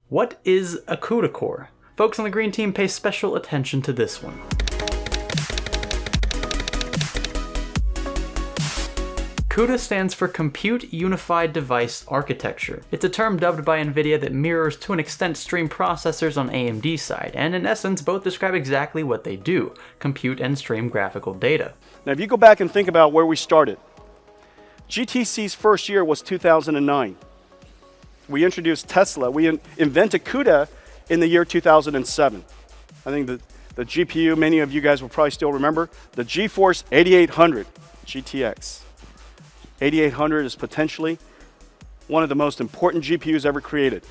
What is a CUDA core? Folks on the green team pay special attention to this one. CUDA stands for Compute Unified Device Architecture. It's a term dubbed by Nvidia that mirrors to an extent stream processors on AMD's side, and in essence both describe exactly what they do, compute and stream graphical data. Now if you go back and think about where we started, GTC's first year was 2009. We introduced Tesla, we invented CUDA in the year 2007. I think the GPU, many of you guys will probably still remember, the GeForce 8800 GTX. 8800 is potentially one of the most important GPUs ever created,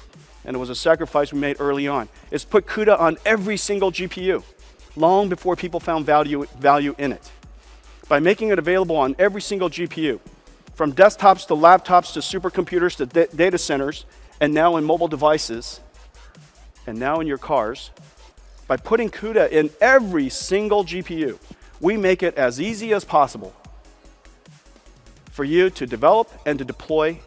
and it was a sacrifice we made early on. It's put CUDA on every single GPU, long before people found value in it. By making it available on every single GPU, from desktops to laptops to supercomputers to data centers, and now in mobile devices, and now in your cars, by putting CUDA in every single GPU, we make it as easy as possible for you to develop and to deploy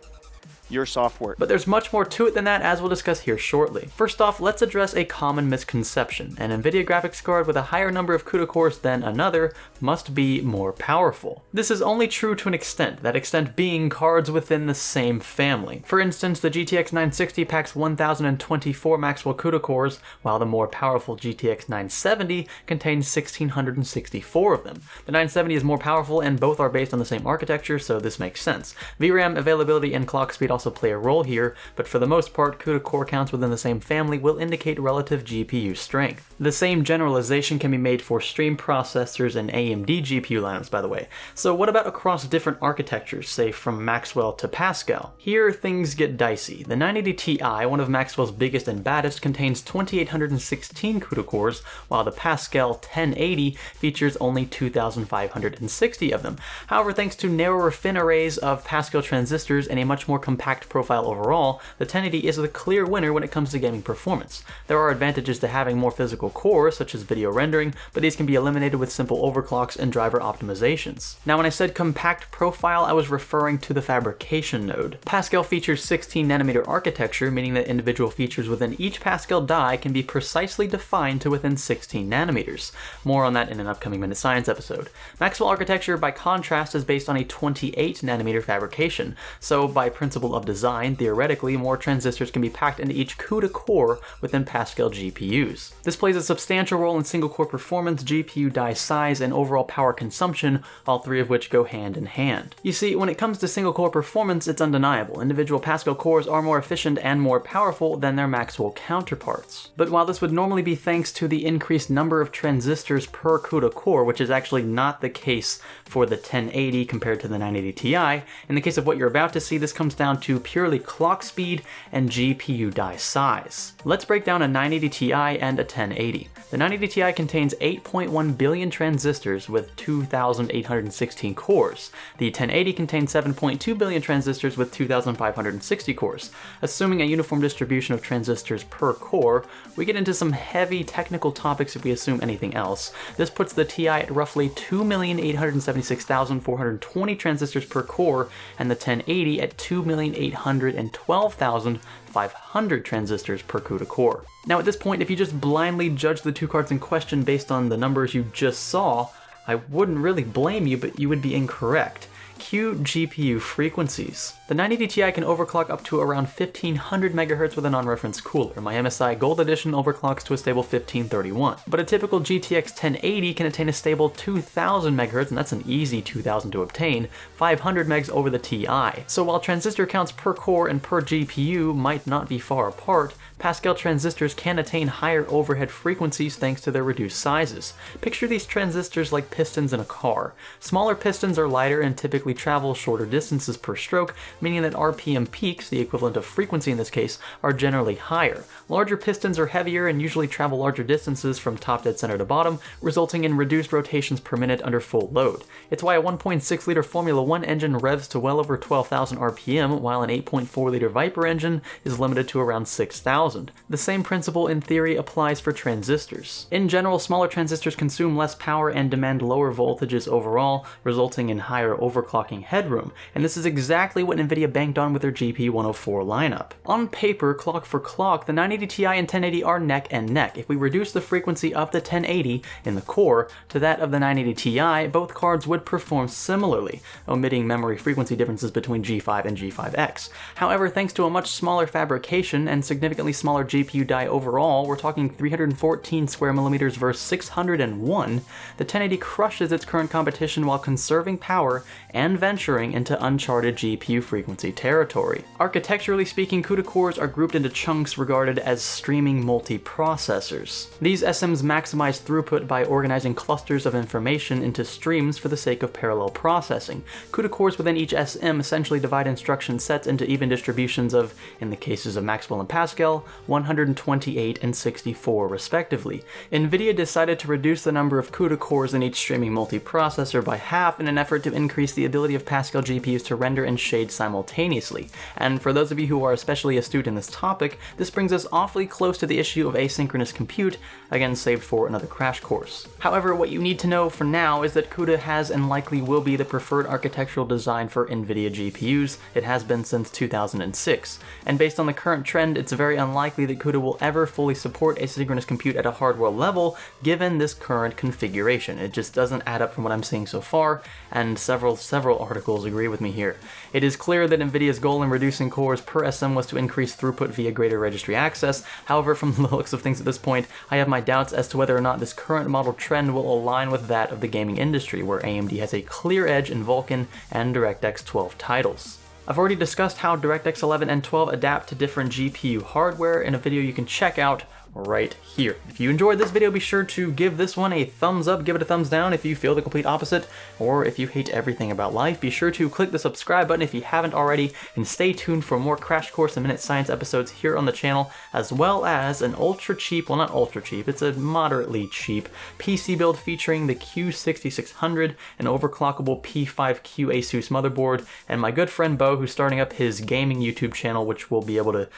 your software. But there's much more to it than that, as we'll discuss here shortly. First off, let's address a common misconception. An Nvidia graphics card with a higher number of CUDA cores than another must be more powerful. This is only true to an extent, that extent being cards within the same family. For instance, the GTX 960 packs 1024 Maxwell CUDA cores, while the more powerful GTX 970 contains 1664 of them. The 970 is more powerful and both are based on the same architecture, so this makes sense. VRAM availability and clock speed also play a role here, but for the most part, CUDA core counts within the same family will indicate relative GPU strength. The same generalization can be made for stream processors and AMD GPU lineups, by the way. So what about across different architectures, say from Maxwell to Pascal? Here things get dicey. The 980 Ti, one of Maxwell's biggest and baddest, contains 2816 CUDA cores, while the Pascal 1080 features only 2560 of them. However, thanks to narrower fin arrays of Pascal transistors and a much more compact profile overall, the 1080 is the clear winner when it comes to gaming performance. There are advantages to having more physical cores, such as video rendering, but these can be eliminated with simple overclocks and driver optimizations. Now when I said compact profile, I was referring to the fabrication node. Pascal features 16nm architecture, meaning that individual features within each Pascal die can be precisely defined to within 16 nanometers. More on that in an upcoming Minute Science episode. Maxwell architecture, by contrast, is based on a 28nm fabrication, so by principle of design, theoretically, more transistors can be packed into each CUDA core within Pascal GPUs. This plays a substantial role in single-core performance, GPU die size, and overall power consumption, all three of which go hand in hand. You see, when it comes to single-core performance, it's undeniable. Individual Pascal cores are more efficient and more powerful than their Maxwell counterparts. But while this would normally be thanks to the increased number of transistors per CUDA core, which is actually not the case for the 1080 compared to the 980 Ti, in the case of what you're about to see, this comes down to purely clock speed and GPU die size. Let's break down a 980 Ti and a 1080. The 980 Ti contains 8.1 billion transistors with 2,816 cores. The 1080 contains 7.2 billion transistors with 2,560 cores. Assuming a uniform distribution of transistors per core, we get into some heavy technical topics if we assume anything else. This puts the Ti at roughly 2,876,420 transistors per core, and the 1080 at 2,812,500 transistors per CUDA core. Now at this point, if you just blindly judge the two cards in question based on the numbers you just saw, I wouldn't really blame you, but you would be incorrect. Cue GPU frequencies. The 980 Ti can overclock up to around 1500 MHz with a non-reference cooler. My MSI Gold Edition overclocks to a stable 1531. But a typical GTX 1080 can attain a stable 2000 MHz, and that's an easy 2000 to obtain, 500 megs over the Ti. So while transistor counts per core and per GPU might not be far apart, Pascal transistors can attain higher overhead frequencies thanks to their reduced sizes. Picture these transistors like pistons in a car. Smaller pistons are lighter and typically travel shorter distances per stroke, meaning that RPM peaks, the equivalent of frequency in this case, are generally higher. Larger pistons are heavier and usually travel larger distances from top dead center to bottom, resulting in reduced rotations per minute under full load. It's why a 1.6 liter Formula 1 engine revs to well over 12,000 RPM, while an 8.4 liter Viper engine is limited to around 6,000. The same principle in theory applies for transistors. In general, smaller transistors consume less power and demand lower voltages overall, resulting in higher overclock talking headroom, and this is exactly what Nvidia banked on with their GP104 lineup. On paper, clock for clock, the 980 Ti and 1080 are neck and neck. If we reduce the frequency of the 1080 in the core to that of the 980 Ti, both cards would perform similarly, omitting memory frequency differences between G5 and G5X. However, thanks to a much smaller fabrication and significantly smaller GPU die overall, we're talking 314 square millimeters versus 601, the 1080 crushes its current competition while conserving power and venturing into uncharted GPU frequency territory. Architecturally speaking, CUDA cores are grouped into chunks regarded as streaming multiprocessors. These SMs maximize throughput by organizing clusters of information into streams for the sake of parallel processing. CUDA cores within each SM essentially divide instruction sets into even distributions of, in the cases of Maxwell and Pascal, 128 and 64 respectively. Nvidia decided to reduce the number of CUDA cores in each streaming multiprocessor by half in an effort to increase the ability of Pascal GPUs to render and shade simultaneously. And for those of you who are especially astute in this topic, this brings us awfully close to the issue of asynchronous compute, again saved for another crash course. However, what you need to know for now is that CUDA has and likely will be the preferred architectural design for Nvidia GPUs. It has been since 2006. And based on the current trend, it's very unlikely that CUDA will ever fully support asynchronous compute at a hardware level, given this current configuration. It just doesn't add up from what I'm seeing so far, and several articles agree with me here. It is clear that Nvidia's goal in reducing cores per SM was to increase throughput via greater registry access. However, from the looks of things at this point, I have my doubts as to whether or not this current model trend will align with that of the gaming industry, where AMD has a clear edge in Vulkan and DirectX 12 titles. I've already discussed how DirectX 11 and 12 adapt to different GPU hardware in a video you can check out right here. If you enjoyed this video, be sure to give this one a thumbs up, give it a thumbs down if you feel the complete opposite, or if you hate everything about life, be sure to click the subscribe button if you haven't already, and stay tuned for more Crash Course and Minute Science episodes here on the channel, as well as an ultra cheap, well not ultra cheap, it's a moderately cheap PC build featuring the Q6600, an overclockable P5Q Asus motherboard, and my good friend Bo, who's starting up his gaming YouTube channel, which we'll be able to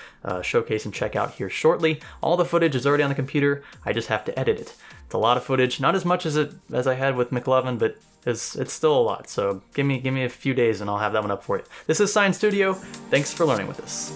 showcase and check out here shortly. All the footage is already on the computer, I just have to edit it. It's a lot of footage, not as much as I had with McLovin, but it's still a lot, so give me a few days and I'll have that one up for you. This is Science Studio, thanks for learning with us.